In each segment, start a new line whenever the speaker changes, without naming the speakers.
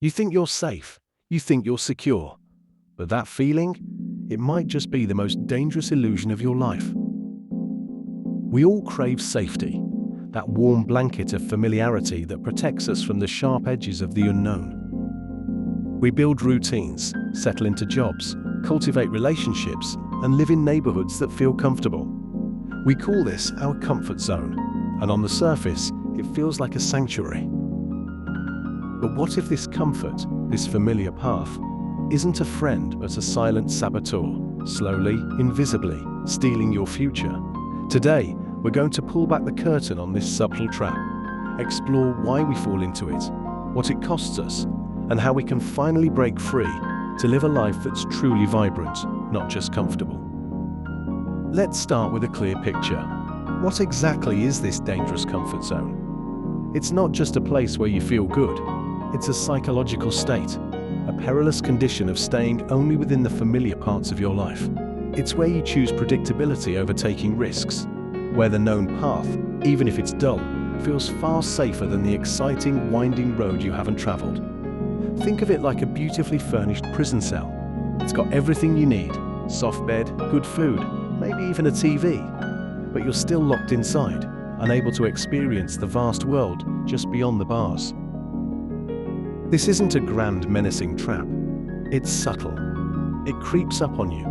You think you're safe, you think you're secure, but that feeling, it might just be the most dangerous illusion of your life. We all crave safety, that warm blanket of familiarity that protects us from the sharp edges of the unknown. We build routines, settle into jobs, cultivate relationships, and live in neighborhoods that feel comfortable. We call this our comfort zone, and on the surface, it feels like a sanctuary. But what if this comfort, this familiar path, isn't a friend but a silent saboteur, slowly, invisibly, stealing your future? Today, we're going to pull back the curtain on this subtle trap, explore why we fall into it, what it costs us, and how we can finally break free to live a life that's truly vibrant, not just comfortable. Let's start with a clear picture. What exactly is this dangerous comfort zone? It's not just a place where you feel good. It's a psychological state, a perilous condition of staying only within the familiar parts of your life. It's where you choose predictability over taking risks, where the known path, even if it's dull, feels far safer than the exciting, winding road you haven't traveled. Think of it like a beautifully furnished prison cell. It's got everything you need: soft bed, good food, maybe even a TV. But you're still locked inside, unable to experience the vast world just beyond the bars. This isn't a grand, menacing trap. It's subtle. It creeps up on you,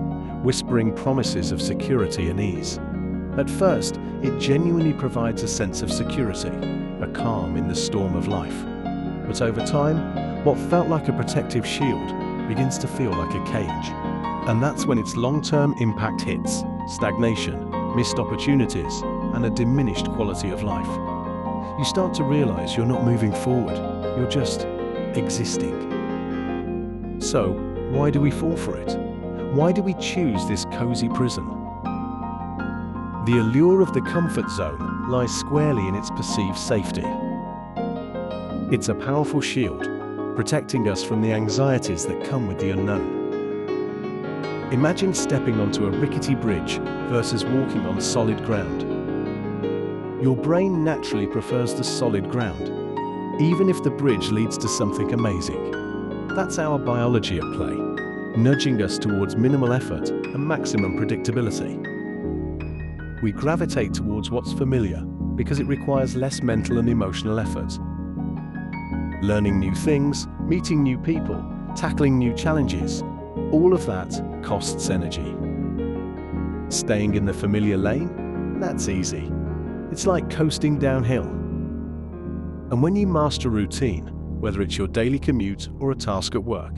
whispering promises of security and ease. At first, it genuinely provides a sense of security, a calm in the storm of life. But over time, what felt like a protective shield begins to feel like a cage. And that's when its long-term impact hits: stagnation, missed opportunities, and a diminished quality of life. You start to realize you're not moving forward, you're just existing. So, why do we fall for it? Why do we choose this cozy prison? The allure of the comfort zone lies squarely in its perceived safety. It's a powerful shield, protecting us from the anxieties that come with the unknown. Imagine stepping onto a rickety bridge versus walking on solid ground. Your brain naturally prefers the solid ground, even if the bridge leads to something amazing. That's our biology at play, nudging us towards minimal effort and maximum predictability. We gravitate towards what's familiar because it requires less mental and emotional effort. Learning new things, meeting new people, tackling new challenges, all of that costs energy. Staying in the familiar lane? That's easy. It's like coasting downhill. And when you master routine, whether it's your daily commute or a task at work,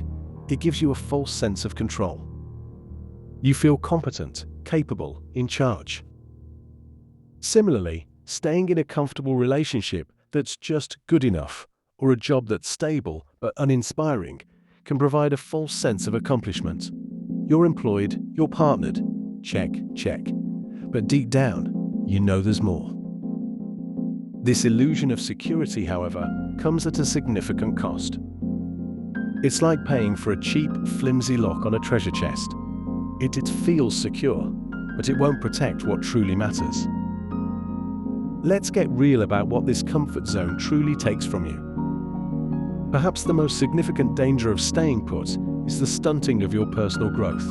it gives you a false sense of control. You feel competent, capable, in charge. Similarly, staying in a comfortable relationship that's just good enough, or a job that's stable but uninspiring, can provide a false sense of accomplishment. You're employed, you're partnered, check, check. But deep down, you know there's more. This illusion of security, however, comes at a significant cost. It's like paying for a cheap, flimsy lock on a treasure chest. It feels secure, but it won't protect what truly matters. Let's get real about what this comfort zone truly takes from you. Perhaps the most significant danger of staying put is the stunting of your personal growth.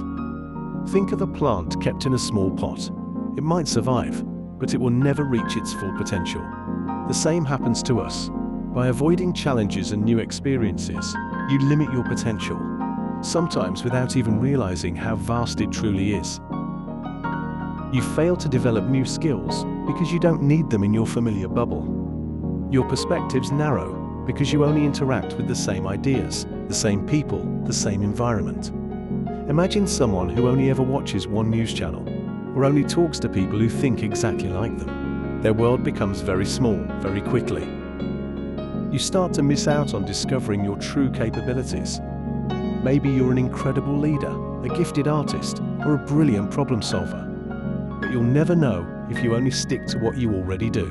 Think of a plant kept in a small pot. It might survive, but it will never reach its full potential. The same happens to us. By avoiding challenges and new experiences, you limit your potential, sometimes without even realizing how vast it truly is. You fail to develop new skills because you don't need them in your familiar bubble. Your perspectives narrow because you only interact with the same ideas, the same people, the same environment. Imagine someone who only ever watches one news channel, or only talks to people who think exactly like them. Their world becomes very small, very quickly. You start to miss out on discovering your true capabilities. Maybe you're an incredible leader, a gifted artist, or a brilliant problem solver. But you'll never know if you only stick to what you already do.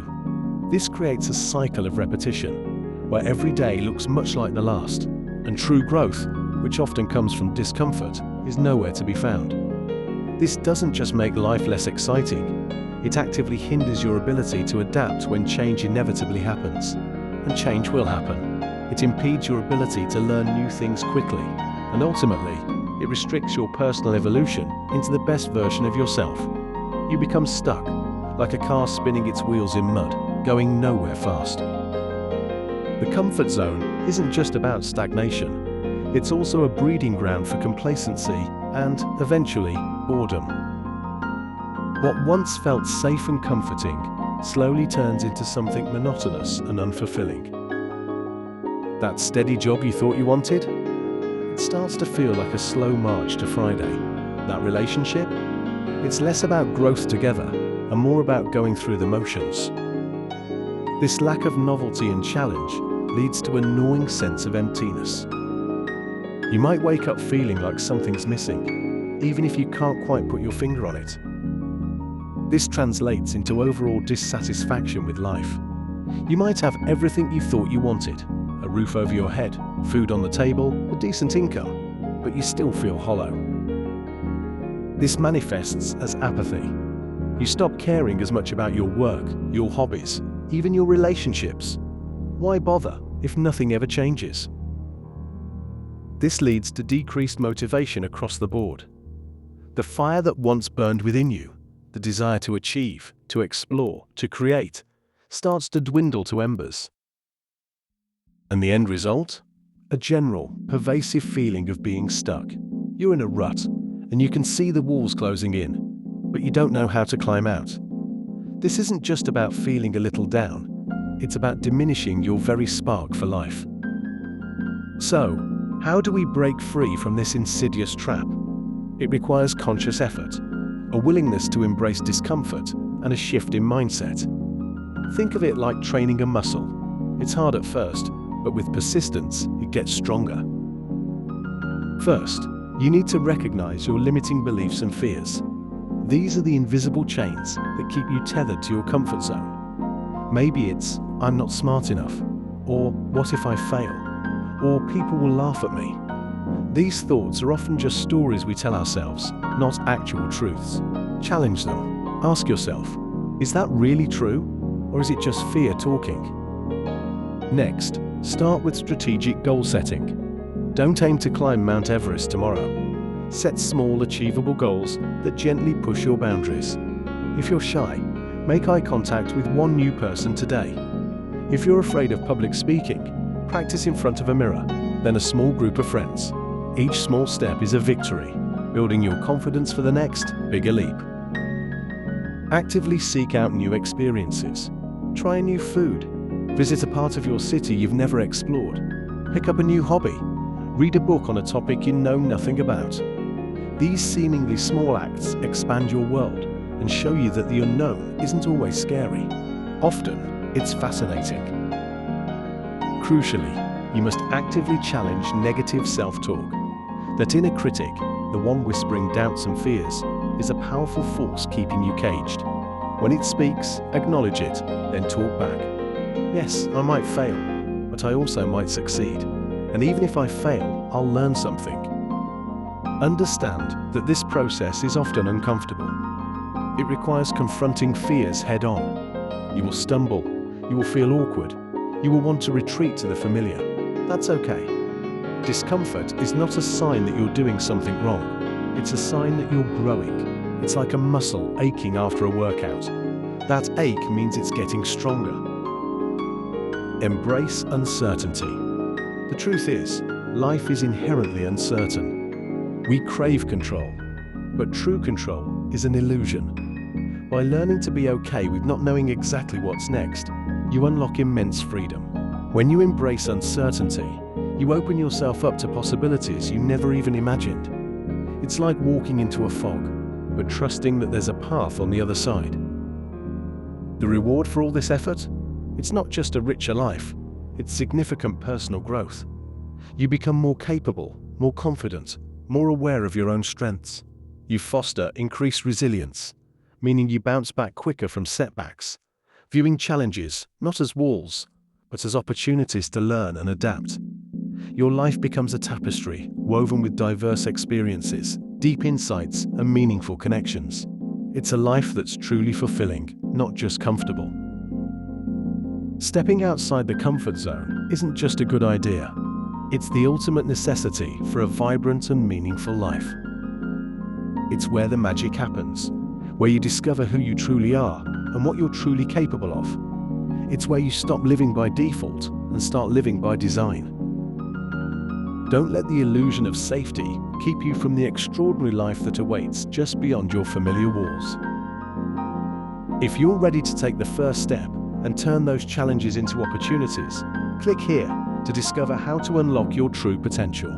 This creates a cycle of repetition, where every day looks much like the last, and true growth, which often comes from discomfort, is nowhere to be found. This doesn't just make life less exciting, it actively hinders your ability to adapt when change inevitably happens. And change will happen. It impedes your ability to learn new things quickly, and ultimately, it restricts your personal evolution into the best version of yourself. You become stuck, like a car spinning its wheels in mud, going nowhere fast. The comfort zone isn't just about stagnation. It's also a breeding ground for complacency and, eventually, boredom. What once felt safe and comforting slowly turns into something monotonous and unfulfilling. That steady job you thought you wanted? It starts to feel like a slow march to Friday. That relationship? It's less about growth together and more about going through the motions. This lack of novelty and challenge leads to a gnawing sense of emptiness. You might wake up feeling like something's missing, even if you can't quite put your finger on it. This translates into overall dissatisfaction with life. You might have everything you thought you wanted: a roof over your head, food on the table, a decent income, but you still feel hollow. This manifests as apathy. You stop caring as much about your work, your hobbies, even your relationships. Why bother if nothing ever changes? This leads to decreased motivation across the board. The fire that once burned within you, the desire to achieve, to explore, to create, starts to dwindle to embers. And the end result? A general, pervasive feeling of being stuck. You're in a rut, and you can see the walls closing in, but you don't know how to climb out. This isn't just about feeling a little down, it's about diminishing your very spark for life. So, how do we break free from this insidious trap? It requires conscious effort, a willingness to embrace discomfort, and a shift in mindset. Think of it like training a muscle. It's hard at first, but with persistence, it gets stronger. First, you need to recognize your limiting beliefs and fears. These are the invisible chains that keep you tethered to your comfort zone. Maybe it's, "I'm not smart enough," or "what if I fail?" or "people will laugh at me." These thoughts are often just stories we tell ourselves, not actual truths. Challenge them. Ask yourself, is that really true, or is it just fear talking? Next, start with strategic goal setting. Don't aim to climb Mount Everest tomorrow. Set small, achievable goals that gently push your boundaries. If you're shy, make eye contact with one new person today. If you're afraid of public speaking, practice in front of a mirror, then a small group of friends. Each small step is a victory, building your confidence for the next, bigger leap. Actively seek out new experiences. Try a new food. Visit a part of your city you've never explored. Pick up a new hobby. Read a book on a topic you know nothing about. These seemingly small acts expand your world and show you that the unknown isn't always scary. Often, it's fascinating. Crucially, you must actively challenge negative self-talk. That inner critic, the one whispering doubts and fears, is a powerful force keeping you caged. When it speaks, acknowledge it, then talk back. Yes, I might fail, but I also might succeed. And even if I fail, I'll learn something. Understand that this process is often uncomfortable. It requires confronting fears head-on. You will stumble, you will feel awkward, you will want to retreat to the familiar. That's okay. Discomfort is not a sign that you're doing something wrong. It's a sign that you're growing. It's like a muscle aching after a workout. That ache means it's getting stronger. Embrace uncertainty. The truth is, life is inherently uncertain. We crave control, but true control is an illusion. By learning to be okay with not knowing exactly what's next, you unlock immense freedom. When you embrace uncertainty, you open yourself up to possibilities you never even imagined. It's like walking into a fog, but trusting that there's a path on the other side. The reward for all this effort? It's not just a richer life, it's significant personal growth. You become more capable, more confident, more aware of your own strengths. You foster increased resilience, meaning you bounce back quicker from setbacks, viewing challenges not as walls, but as opportunities to learn and adapt. Your life becomes a tapestry woven with diverse experiences, deep insights, and meaningful connections. It's a life that's truly fulfilling, not just comfortable. Stepping outside the comfort zone isn't just a good idea. It's the ultimate necessity for a vibrant and meaningful life. It's where the magic happens, where you discover who you truly are and what you're truly capable of. It's where you stop living by default and start living by design. Don't let the illusion of safety keep you from the extraordinary life that awaits just beyond your familiar walls. If you're ready to take the first step and turn those challenges into opportunities, click here to discover how to unlock your true potential.